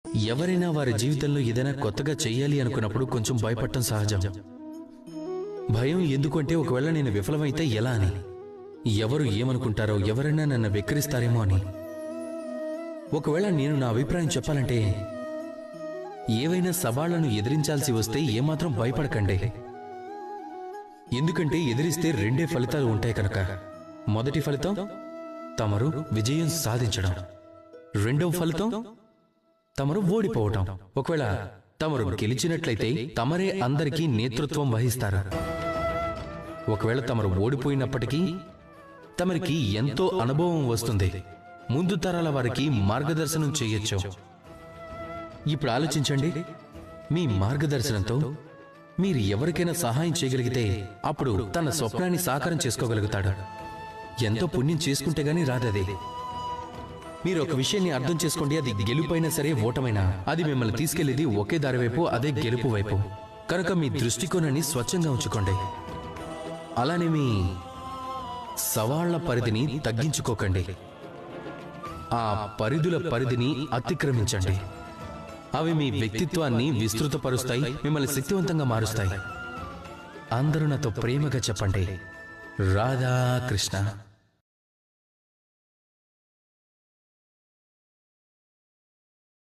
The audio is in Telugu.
ఎవరైనా వారి జీవితంలో ఏదైనా కొత్తగా చెయ్యాలి అనుకున్నప్పుడు కొంచెం భయపడటం సహజం. భయం ఎందుకంటే ఒకవేళ నేను విఫలమైతే ఎలా అని, ఎవరు ఏమనుకుంటారో, ఎవరైనా నన్ను వెక్కిరిస్తారేమో అని. ఒకవేళ నేను నా అభిప్రాయం చెప్పాలంటే ఏవైనా సవాళ్లను ఎదిరించాల్సి వస్తే ఏమాత్రం భయపడకండి. ఎందుకంటే ఎదిరిస్తే రెండే ఫలితాలు ఉంటాయి కనుక. మొదటి ఫలితం తమరు విజయం సాధించడం, రెండవ ఫలితం తమరు ఓడిపోవటం. ఒకవేళ తమరు గెలిచినట్లయితే తమరే అందరికీ నేతృత్వం వహిస్తారు. ఒకవేళ తమరు ఓడిపోయినప్పటికీ తమరికి ఎంతో అనుభవం వస్తుంది, ముందు తరాల వారికి మార్గదర్శనం చేయొచ్చు. ఇప్పుడు ఆలోచించండి, మీ మార్గదర్శనంతో మీరు ఎవరికైనా సహాయం చేయగలిగితే అప్పుడు తన స్వప్నాన్ని సాకారం చేసుకోగలుగుతాడు. ఎంతో పుణ్యం చేసుకుంటే గానీ రాదది. మీరు ఒక విషయాన్ని అర్థం చేసుకోండి, అది గెలుపైనా సరే ఓటమైనా అది మిమ్మల్ని తీసుకెళ్లేది ఒకే దారి వైపు, అదే గెలుపు వైపు. కనుక మీ దృష్టికోణాన్ని స్వచ్ఛంగా ఉంచుకోండి. అలానే మీ సవాళ్ల పరిధిని తగ్గించుకోకండి, ఆ పరిధిని అతిక్రమించండి. అవి మీ వ్యక్తిత్వాన్ని విస్తృతపరుస్తాయి, మిమ్మల్ని శక్తివంతంగా మారుస్తాయి. అందరూ నాతో ప్రేమగా చెప్పండి, రాధాకృష్ణ.